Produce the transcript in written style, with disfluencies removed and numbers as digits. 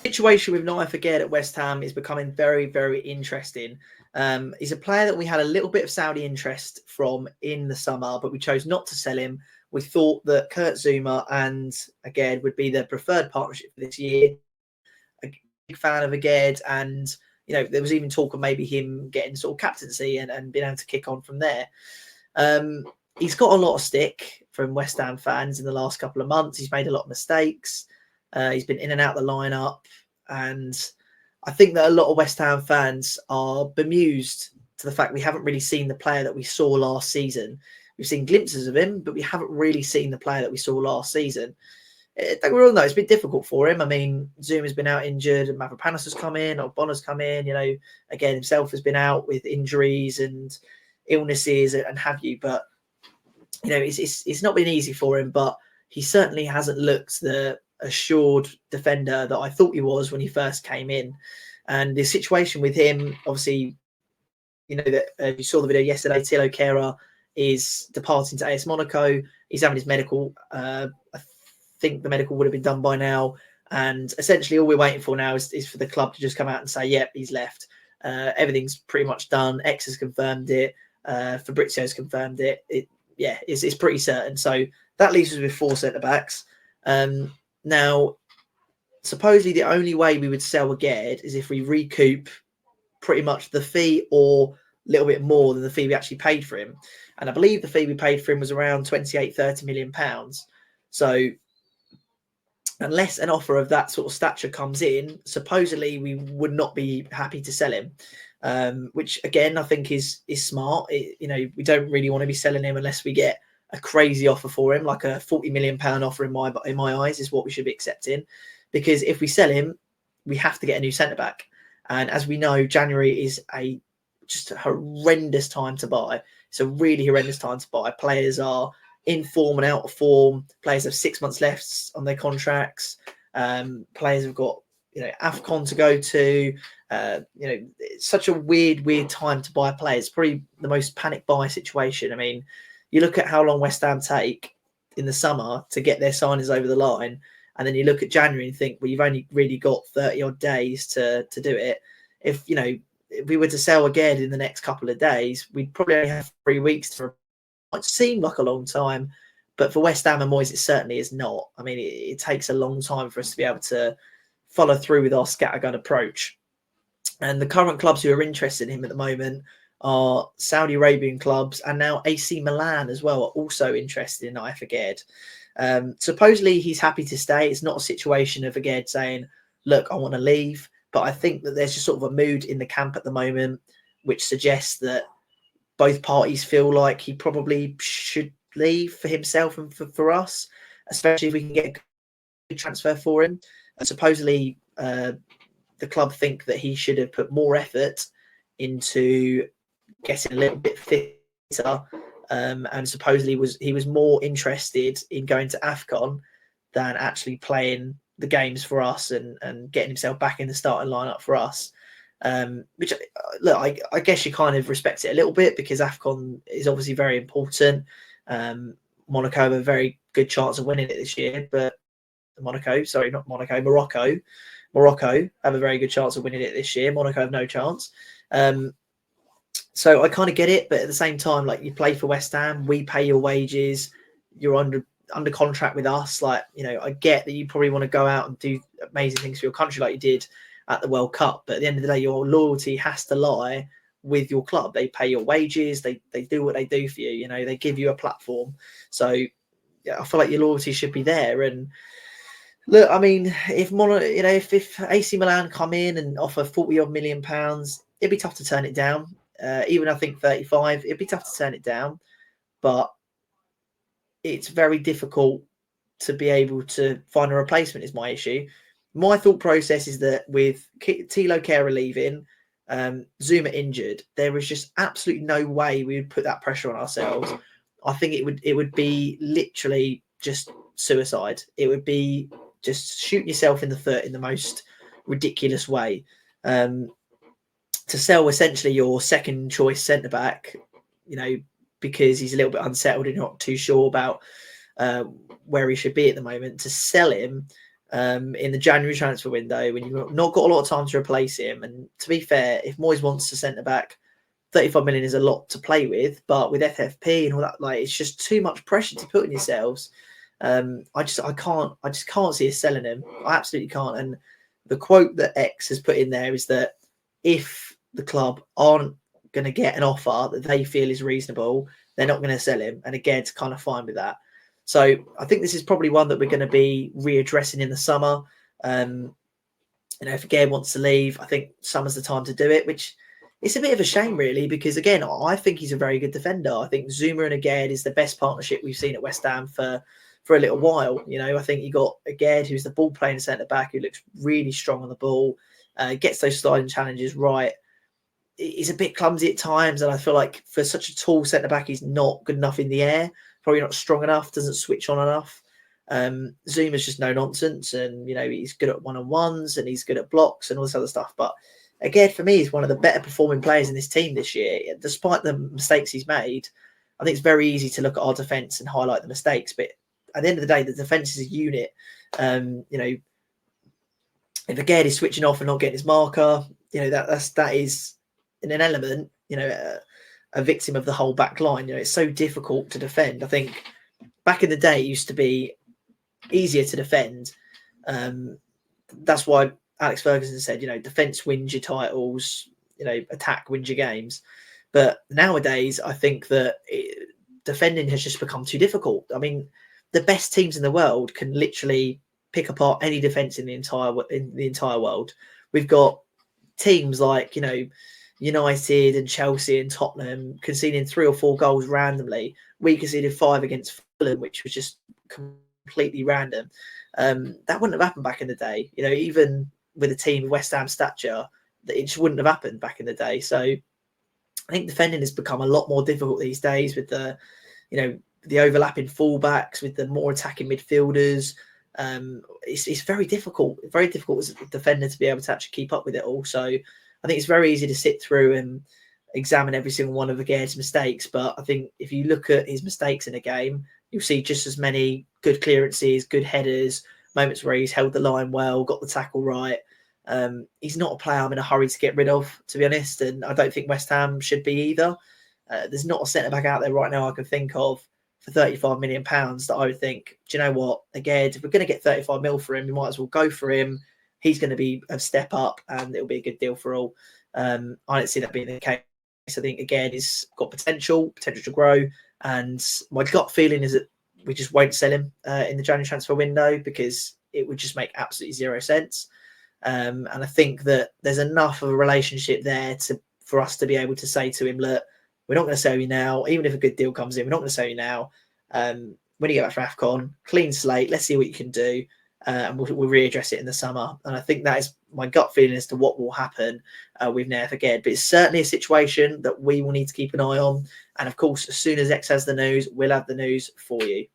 Situation with Naif Aguerd at West Ham is becoming very, very interesting. He's a player that we had a little bit of Saudi interest from in the summer, but we chose not to sell him. We thought that Kurt Zouma and Aguerd would be the preferred partnership for this year. A big fan of Aguerd, and there was even talk of maybe him getting sort of captaincy and being able to kick on from there. He's got a lot of stick from West Ham fans in the last couple of months. He's made a lot of mistakes. He's been in and out of the lineup, and I think that a lot of West Ham fans are bemused to the fact we haven't really seen the player that we saw last season. We've seen glimpses of him, but we haven't really seen the player that we saw last season. Don't we all know it's been difficult for him. I mean, Zuma's been out injured, and Mavropanos has come in, or Bonner's come in. Again, himself has been out with injuries and illnesses and have you. But it's not been easy for him. But he certainly hasn't looked the assured defender that I thought he was when he first came in. And the situation with him, obviously, that if you saw the video yesterday, Thilo Kehrer is departing to AS Monaco. He's having his medical. I think the medical would have been done by now. And essentially all we're waiting for now is for the club to just come out and say, yep, he's left. Everything's pretty much done. X has confirmed it. Fabrizio's confirmed it. It's pretty certain. So that leaves us with 4 centre-backs. Now, supposedly the only way we would sell Aguerd is if we recoup pretty much the fee or a little bit more than the fee we actually paid for him. And I believe the fee we paid for him was around 30 million pounds. So unless an offer of that sort of stature comes in, supposedly we would not be happy to sell him, which again, I think is smart. We don't really want to be selling him unless we get a crazy offer for him, like a 40 million pound offer in my eyes is what we should be accepting. Because if we sell him, we have to get a new centre back. And as we know, January is just a horrendous time to buy. It's a really horrendous time to buy. Players are in form and out of form. Players have 6 months left on their contracts. Players have got AFCON to go to. It's such a weird time to buy players. It's probably the most panic buy situation. I mean, you look at how long West Ham take in the summer to get their signings over the line, and then you look at January and think, well, you've only really got 30 odd days to do it. If we were to sell again in the next couple of days, we'd probably only have 3 weeks to. It seemed like a long time, but for West Ham and Moyes, it certainly is not. I mean, it takes a long time for us to be able to follow through with our scattergun approach. And the current clubs who are interested in him at the moment are Saudi Arabian clubs, and now AC Milan as well are also interested in Naif Aguerd. Supposedly he's happy to stay. It's not a situation of Aguerd saying, look, I want to leave. But I think that there's just sort of a mood in the camp at the moment which suggests that both parties feel like he probably should leave for himself and for us, especially if we can get a good transfer for him. And supposedly the club think that he should have put more effort into getting a little bit fitter, and supposedly he was more interested in going to AFCON than actually playing the games for us and getting himself back in the starting lineup for us. Which, look, I guess you kind of respect it a little bit because AFCON is obviously very important. Monaco have a very good chance of winning it this year, but Morocco have a very good chance of winning it this year. Monaco have no chance. So I kind of get it, but at the same time, like, you play for West Ham, we pay your wages, you're under contract with us. Like, I get that you probably want to go out and do amazing things for your country like you did at the World Cup, but at the end of the day, your loyalty has to lie with your club. They pay your wages, they do what they do for you, they give you a platform. So yeah, I feel like your loyalty should be there. And look, I mean, if AC Milan come in and offer 40 odd million pounds, it'd be tough to turn it down. Even I think 35, it'd be tough to turn it down, but it's very difficult to be able to find a replacement is my issue. My thought process is that with Thilo Kehrer leaving, Zouma injured, there was just absolutely no way we would put that pressure on ourselves. I think it would be literally just suicide. It would be just shooting yourself in the foot in the most ridiculous way. To sell essentially your second choice centre back, because he's a little bit unsettled and not too sure about where he should be at the moment. To sell him in the January transfer window when you've not got a lot of time to replace him. And to be fair, if Moyes wants to centre back, 35 million is a lot to play with, but with FFP and all that, like, it's just too much pressure to put on yourselves. I just can't see us selling him. I absolutely can't. And the quote that X has put in there is that if the club aren't going to get an offer that they feel is reasonable, they're not going to sell him. And again, it's kind of fine with that. So I think this is probably one that we're going to be readdressing in the summer. If Gael wants to leave, I think summer's the time to do it, which it's a bit of a shame, really, because, again, I think he's a very good defender. I think Zuma and Aguerd is the best partnership we've seen at West Ham for a little while. I think you got Aguerd, who's the ball-playing centre-back, who looks really strong on the ball, gets those sliding challenges right. He's a bit clumsy at times, and I feel like for such a tall centre-back, he's not good enough in the air, probably not strong enough, doesn't switch on enough. Zuma's just no nonsense, and, he's good at one-on-ones, and he's good at blocks and all this other stuff, but again, for me, he's one of the better performing players in this team this year. Despite the mistakes he's made, I think it's very easy to look at our defence and highlight the mistakes. But at the end of the day, the defence is a unit. If Aguerd is switching off and not getting his marker, that is in an element, a victim of the whole back line. It's so difficult to defend. I think back in the day, it used to be easier to defend. That's why Alex Ferguson said, defence wins your titles, attack wins your games. But nowadays, I think that defending has just become too difficult. I mean, the best teams in the world can literally pick apart any defence in the entire world. We've got teams like, United and Chelsea and Tottenham conceding 3 or 4 goals randomly. We conceded 5 against Fulham, which was just completely random. That wouldn't have happened back in the day. Even with a team of West Ham stature, that it just wouldn't have happened back in the day. So I think defending has become a lot more difficult these days with the overlapping fullbacks, with the more attacking midfielders. It's very difficult as a defender to be able to actually keep up with it all. So I think it's very easy to sit through and examine every single one of Aguerd's mistakes. But I think if you look at his mistakes in a game, you'll see just as many good clearances, good headers, moments where he's held the line well, got the tackle right. He's not a player I'm in a hurry to get rid of, to be honest, and I don't think West Ham should be either. There's not a centre-back out there right now I can think of for £35 million that I would think, do you know what, Aguerd, if we're going to get 35 mil for him, we might as well go for him. He's going to be a step up and it'll be a good deal for all. I don't see that being the case. I think Aguerd has got potential to grow, and my gut feeling is that we just won't sell him in the January transfer window because it would just make absolutely zero sense. And I think that there's enough of a relationship there for us to be able to say to him, look, we're not going to sell you now. Even if a good deal comes in, we're not going to sell you now. When you get back for AFCON, clean slate, let's see what you can do. And we'll readdress it in the summer. And I think that is my gut feeling as to what will happen with Nath Aguerd. But it's certainly a situation that we will need to keep an eye on. And of course, as soon as X has the news, we'll have the news for you.